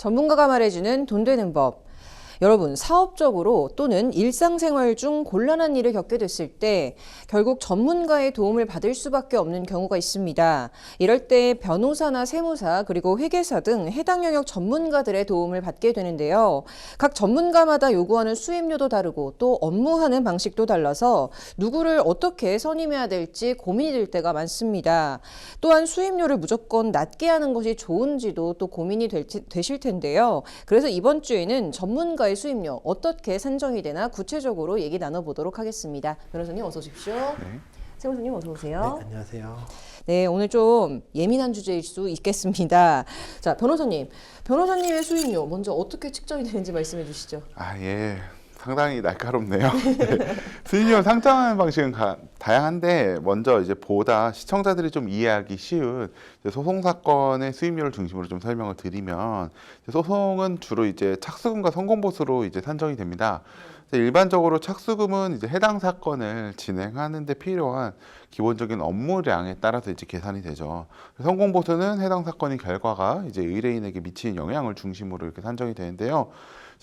전문가가 말해주는 돈 되는 법. 여러분, 사업적으로 또는 일상생활 중 곤란한 일을 겪게 됐을 때 결국 전문가의 도움을 받을 수밖에 없는 경우가 있습니다. 이럴 때 변호사나 세무사 그리고 회계사 등 해당 영역 전문가들의 도움을 받게 되는데요. 각 전문가마다 요구하는 수임료도 다르고 또 업무하는 방식도 달라서 누구를 어떻게 선임해야 될지 고민이 될 때가 많습니다. 또한 수임료를 무조건 낮게 하는 것이 좋은지도 또 고민이 되실 텐데요. 그래서 이번 주에는 전문가의 수임료 어떻게 산정이 되나 구체적으로 얘기 나눠보도록 하겠습니다. 변호사님 어서 오십시오. 네. 세무사님 어서 오세요. 네, 안녕하세요. 네, 오늘 좀 예민한 주제일 수 있겠습니다. 자, 변호사님의 수임료 먼저 어떻게 측정이 되는지 말씀해 주시죠. 예. 상당히 날카롭네요. 네. 수임료 상정하는 방식은 다양한데 먼저 이제 보다 시청자들이 좀 이해하기 쉬운 소송 사건의 수임료를 중심으로 좀 설명을 드리면 소송은 주로 이제 착수금과 선고보수로 이제 산정이 됩니다. 일반적으로 착수금은 이제 해당 사건을 진행하는 데 필요한 기본적인 업무량에 따라서 이제 계산이 되죠. 선고보수는 해당 사건의 결과가 이제 의뢰인에게 미치는 영향을 중심으로 이렇게 산정이 되는데요.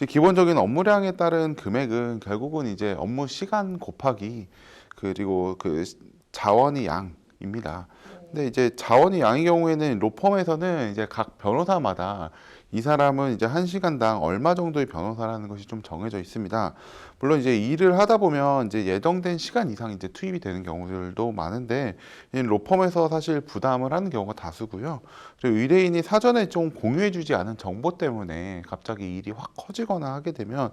기본적인 업무량에 따른 금액은 결국은 이제 업무 시간 곱하기 그리고 그 자원의 양입니다. 근데 이제 자원의 양의 경우에는 로펌에서는 이제 각 변호사마다 이 사람은 이제 1시간당 얼마 정도의 변호사라는 것이 좀 정해져 있습니다. 물론 이제 일을 하다 보면 이제 예정된 시간 이상 이제 투입이 되는 경우들도 많은데 로펌에서 사실 부담을 하는 경우가 다수고요. 그리고 의뢰인이 사전에 좀 공유해주지 않은 정보 때문에 갑자기 일이 확 커지거나 하게 되면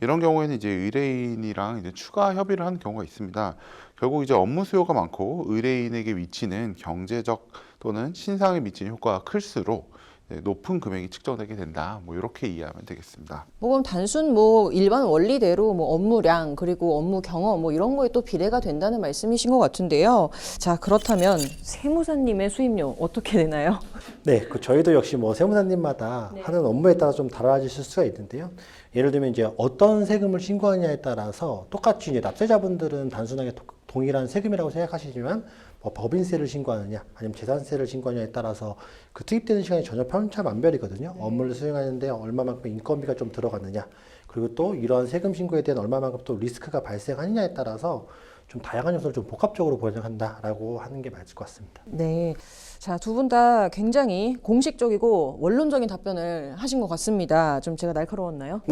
이런 경우에는 이제 의뢰인이랑 이제 추가 협의를 하는 경우가 있습니다. 결국 이제 업무 수요가 많고 의뢰인에게 미치는 경제적 또는 신상에 미치는 효과가 클수록 높은 금액이 측정되게 된다. 이렇게 이해하면 되겠습니다. 그럼 단순 일반 원리대로 업무량 그리고 업무 경험 이런 거에 또 비례가 된다는 말씀이신 것 같은데요. 자, 그렇다면 세무사님의 수임료 어떻게 되나요? 네, 저희도 역시 세무사님마다 네. 하는 업무에 따라 좀 달라지실 수가 있는데요. 예를 들면 이제 어떤 세금을 신고하느냐에 따라서 똑같이 이제 납세자분들은 단순하게 동일한 세금이라고 생각하시지만 법인세를 신고하느냐 아니면 재산세를 신고하느냐에 따라서 그 투입되는 시간이 전혀 천차만별이거든요. 업무를 수행하는데 얼마만큼 인건비가 좀 들어가느냐 그리고 또 이러한 세금 신고에 대한 얼마만큼 또 리스크가 발생하느냐에 따라서 좀 다양한 요소를 좀 복합적으로 반영한다라고 하는 게 맞을 것 같습니다. 네. 자, 두 분 다 굉장히 공식적이고 원론적인 답변을 하신 것 같습니다. 좀 제가 날카로웠나요?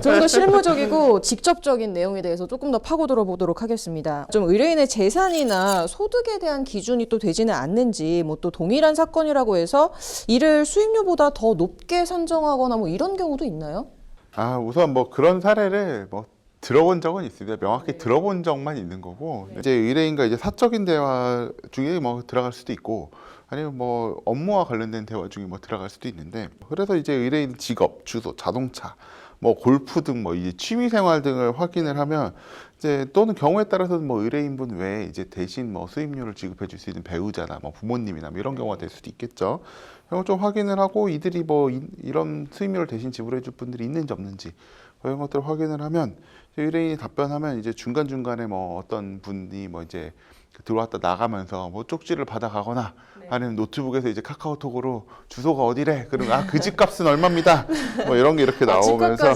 좀 더 실무적이고 직접적인 내용에 대해서 조금 더 파고 들어보도록 하겠습니다. 좀 의뢰인의 재산이나 소득에 대한 기준이 또 되지는 않는지 또 동일한 사건이라고 해서 이를 수임료보다 더 높게 산정하거나 이런 경우도 있나요? 우선 그런 사례를 들어본 적은 있습니다. 명확히 들어본 적만 있는 거고 이제 의뢰인과 이제 사적인 대화 중에 들어갈 수도 있고 아니면 업무와 관련된 대화 중에 들어갈 수도 있는데 그래서 이제 의뢰인 직업, 주소, 자동차, 골프 등 이제 취미 생활 등을 확인을 하면 이제 또는 경우에 따라서는 의뢰인분 외에 이제 대신 수임료를 지급해 줄 수 있는 배우자나 부모님이나 이런 경우가 될 수도 있겠죠. 이런 좀 확인을 하고 이들이 이런 수임료를 대신 지불해 줄 분들이 있는지 없는지 이런 것들을 확인을 하면 의뢰인이 답변하면 이제 중간중간에 어떤 분이 이제 들어왔다 나가면서 쪽지를 받아가거나 아니면 노트북에서 이제 카카오톡으로 주소가 어디래? 그러면 그 집값은 얼마입니다. 이런 게 이렇게 나오면서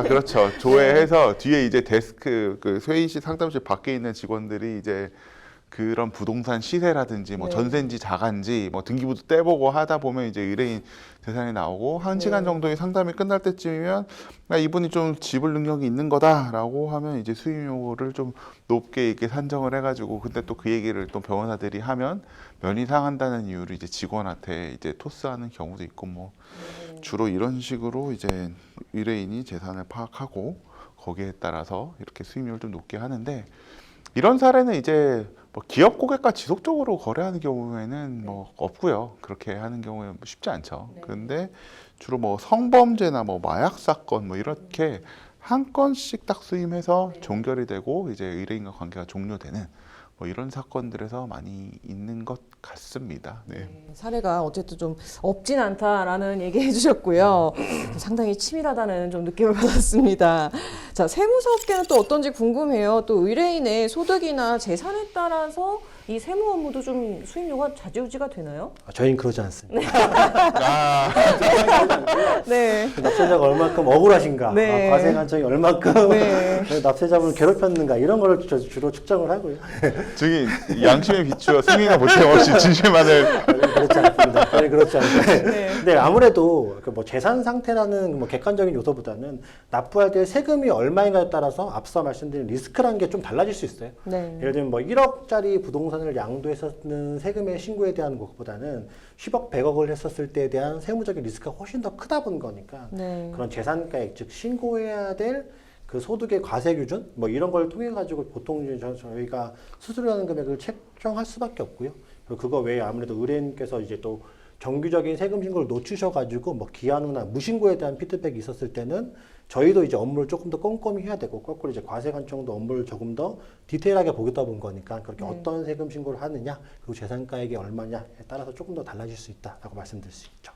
그렇죠. 조회해서 뒤에 이제 데스크 그 회의실 상담실 밖에 있는 직원들이 이제 그런 부동산 시세라든지 전세인지 자가인지 등기부도 떼보고 하다 보면 이제 의뢰인 재산이 나오고 1시간 정도의 상담이 끝날 때쯤이면 이분이 좀 지불 능력이 있는 거다라고 하면 이제 수임료를 좀 높게 이렇게 산정을 해가지고 근데 또 그 얘기를 또 변호사들이 하면 면이 상한다는 이유로 이제 직원한테 이제 토스하는 경우도 있고 주로 이런 식으로 이제 의뢰인이 재산을 파악하고 거기에 따라서 이렇게 수임료를 좀 높게 하는데 이런 사례는 이제 기업 고객과 지속적으로 거래하는 경우에는 없고요. 그렇게 하는 경우에 쉽지 않죠. 그런데 주로 성범죄나 마약 사건 이렇게 한 건씩 딱 수임해서 종결이 되고 이제 의뢰인과 관계가 종료되는 이런 사건들에서 많이 있는 것 같습니다. 네. 사례가 어쨌든 좀 없진 않다라는 얘기 해주셨고요. 상당히 치밀하다는 좀 느낌을 받았습니다. 자, 세무사업계는 또 어떤지 궁금해요. 또 의뢰인의 소득이나 재산에 따라서 이 세무 업무도 좀 수임료가 좌지우지가 되나요? 저희는 그러지 않습니다. 네. 납세자가 얼마큼 억울하신가, 네. 과세 관청이 얼마큼 네. 납세자분을 괴롭혔는가 이런 걸 주로 측정을 하고요. 증인 양심에 비추어 승인과 보탬 없이 진실만을 그렇지 않습니다. 그렇지 않습니다. 네. 근데 아무래도 그 뭐 재산 상태라는 뭐 객관적인 요소보다는 납부할 때 세금이 얼마인가에 따라서 앞서 말씀드린 리스크라는 게 좀 달라질 수 있어요. 네. 예를 들면 뭐 1억짜리 부동산을 양도했었는 세금의 신고에 대한 것보다는 10억, 100억을 했었을 때에 대한 세무적인 리스크가 훨씬 더 크다 본 거니까 네. 그런 재산가액, 즉 신고해야 될 그 소득의 과세 기준 뭐 이런 걸 통해 가지고 보통 이제 저희가 수수료하는 금액을 책정할 수밖에 없고요. 그리고 그거 외에 아무래도 의뢰인께서 이제 또 정규적인 세금 신고를 놓치셔가지고 뭐 기한 후나 무신고에 대한 피드백이 있었을 때는 저희도 이제 업무를 조금 더 꼼꼼히 해야 되고 거꾸로 이제 과세관청도 업무를 조금 더 디테일하게 보겠다 본 거니까 그렇게 어떤 세금 신고를 하느냐 그리고 재산가액이 얼마냐에 따라서 조금 더 달라질 수 있다라고 말씀드릴 수 있죠.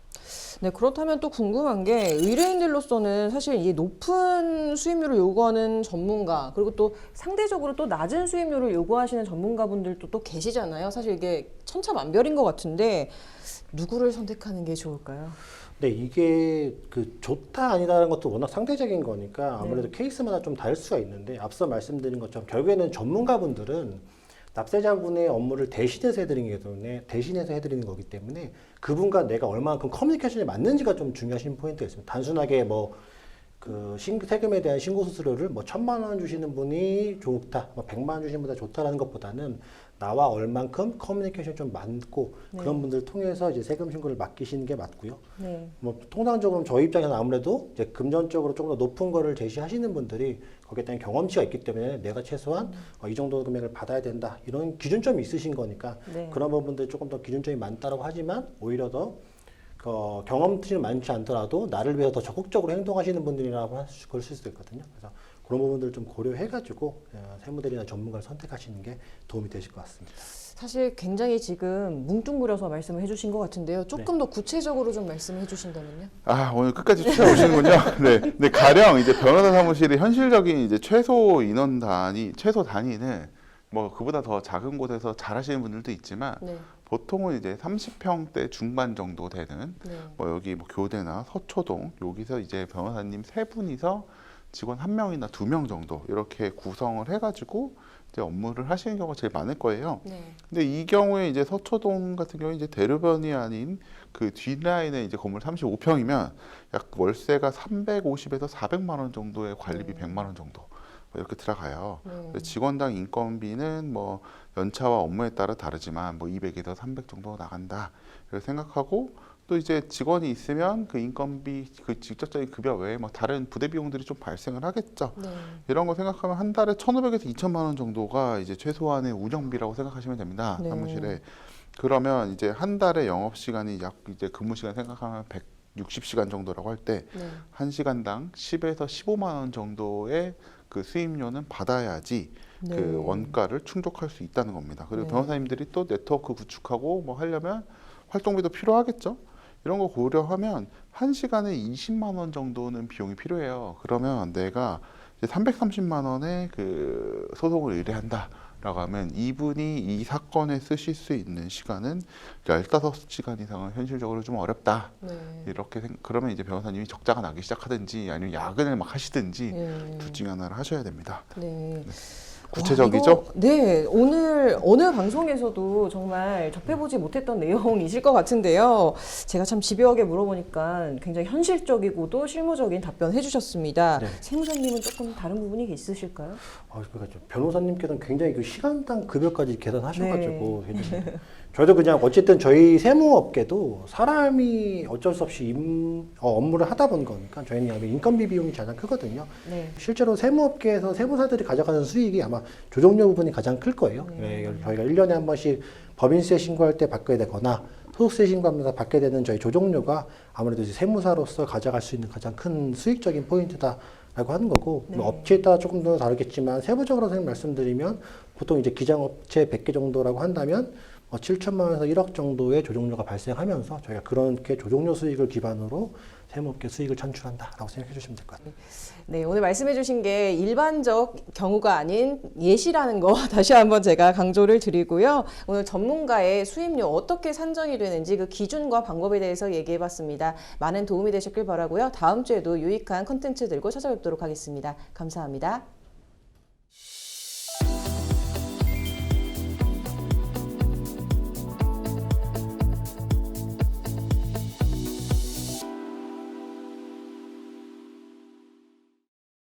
네, 그렇다면 또 궁금한 게 의뢰인들로서는 사실 이 높은 수임료를 요구하는 전문가 그리고 또 상대적으로 또 낮은 수임료를 요구하시는 전문가분들도 또 계시잖아요. 사실 이게 천차만별인 것 같은데 누구를 선택하는 게 좋을까요? 네, 이게 그 좋다 아니다라는 것도 워낙 상대적인 거니까 아무래도 케이스마다 좀 다를 수가 있는데 앞서 말씀드린 것처럼 결국에는 전문가분들은 납세자분의 업무를 대신해서 해드리는 거기 때문에 그분과 내가 얼마만큼 커뮤니케이션이 맞는지가 좀 중요하신 포인트가 있습니다. 단순하게 뭐 그 세금에 대한 신고 수수료를 뭐 1,000만 원 주시는 분이 좋다, 뭐 100만 원 주시는 분이 좋다라는 것보다는 나와 얼만큼 커뮤니케이션이 좀 많고 그런 분들 통해서 이제 세금 신고를 맡기시는 게 맞고요. 네. 뭐 통상적으로 저희 입장에서는 아무래도 이제 금전적으로 조금 더 높은 거를 제시하시는 분들이 거기에 대한 경험치가 있기 때문에 내가 최소한 이 정도 금액을 받아야 된다 이런 기준점이 있으신 거니까 네. 그런 부분들이 조금 더 기준점이 많다고 하지만 오히려 더 경험치는 많지 않더라도 나를 위해서 더 적극적으로 행동하시는 분들이라고 그럴 수도 있거든요. 그래서 그런 부분들을 좀 고려해가지고 세무대리나 전문가를 선택하시는 게 도움이 되실 것 같습니다. 사실 굉장히 지금 뭉뚱그려서 말씀을 해주신 것 같은데요. 조금 더 구체적으로 좀 말씀해 주신다면요. 아, 오늘 끝까지 추천오시는군요. 네. 근데 가령 이제 변호사 사무실의 현실적인 이제 최소 인원 단위, 최소 단위는 뭐 그보다 더 작은 곳에서 잘하시는 분들도 있지만 네. 보통은 이제 30평대 중반 정도 되는 네. 뭐 여기 뭐 교대나 서초동 여기서 이제 변호사님 3분이서 직원 1명이나 2명 정도 이렇게 구성을 해가지고 이제 업무를 하시는 경우가 제일 많을 거예요. 네. 근데 이 경우에 이제 서초동 같은 경우에 이제 대로변이 아닌 그 뒷라인에 이제 건물 35평이면 약 월세가 350에서 400만 원 정도의 관리비 100만 원 정도 이렇게 들어가요. 직원당 인건비는 뭐 연차와 업무에 따라 다르지만 뭐 200에서 300 정도 나간다 이렇게 생각하고 또 이제 직원이 있으면 그 인건비 그 직접적인 급여 외에 뭐 다른 부대 비용들이 좀 발생을 하겠죠. 네. 이런 거 생각하면 한 달에 1,500에서 2,000만 원 정도가 이제 최소한의 운영비라고 생각하시면 됩니다. 네. 사무실에. 그러면 이제 한 달에 영업 시간이 약 이제 근무 시간 생각하면 160시간 정도라고 할 때 네. 한 시간당 10에서 15만 원 정도의 그 수임료는 받아야지 네. 그 원가를 충족할 수 있다는 겁니다. 그리고 네. 변호사님들이 또 네트워크 구축하고 뭐 하려면 활동비도 필요하겠죠. 이런 거 고려하면 한 시간에 20만 원 정도는 비용이 필요해요. 그러면 내가 이제 330만 원의 그 소송을 의뢰한다라고 하면 이분이 이 사건에 쓰실 수 있는 시간은 15시간 이상은 현실적으로 좀 어렵다. 네. 이렇게 그러면 이제 변호사님이 적자가 나기 시작하든지 아니면 야근을 막 하시든지 네. 둘 중에 하나를 하셔야 됩니다. 네. 구체적이죠? 와, 네, 오늘 어느 방송에서도 정말 접해보지 못했던 내용이실 것 같은데요. 제가 참 집요하게 물어보니까 굉장히 현실적이고도 실무적인 답변 해주셨습니다. 네. 세무사님은 조금 다른 부분이 있으실까요? 그러니까 변호사님께서는 굉장히 그 시간당 급여까지 계산하셔가지고 네. 굉장히 저희도 그냥 어쨌든 저희 세무업계도 사람이 어쩔 수 없이 업무를 하다 본 거니까 저희는 인건비 비용이 가장 크거든요. 네. 실제로 세무업계에서 세무사들이 가져가는 수익이 아마 조정료 부분이 가장 클 거예요. 저희가 1년에 한 번씩 법인세 신고할 때 받게 되거나 소득세 신고하면서 받게 되는 저희 조정료가 아무래도 이제 세무사로서 가져갈 수 있는 가장 큰 수익적인 포인트다라고 하는 거고 네. 뭐 업체에 따라 조금 더 다르겠지만 세부적으로 말씀드리면 보통 이제 기장업체 100개 정도라고 한다면 7천만 원에서 1억 정도의 조종료가 발생하면서 저희가 그렇게 조종료 수익을 기반으로 세무업계 수익을 창출한다라고 생각해 주시면 될 것 같아요. 네, 오늘 말씀해 주신 게 일반적 경우가 아닌 예시라는 거 다시 한번 제가 강조를 드리고요. 오늘 전문가의 수입료 어떻게 산정이 되는지 그 기준과 방법에 대해서 얘기해 봤습니다. 많은 도움이 되셨길 바라고요. 다음 주에도 유익한 컨텐츠 들고 찾아뵙도록 하겠습니다. 감사합니다.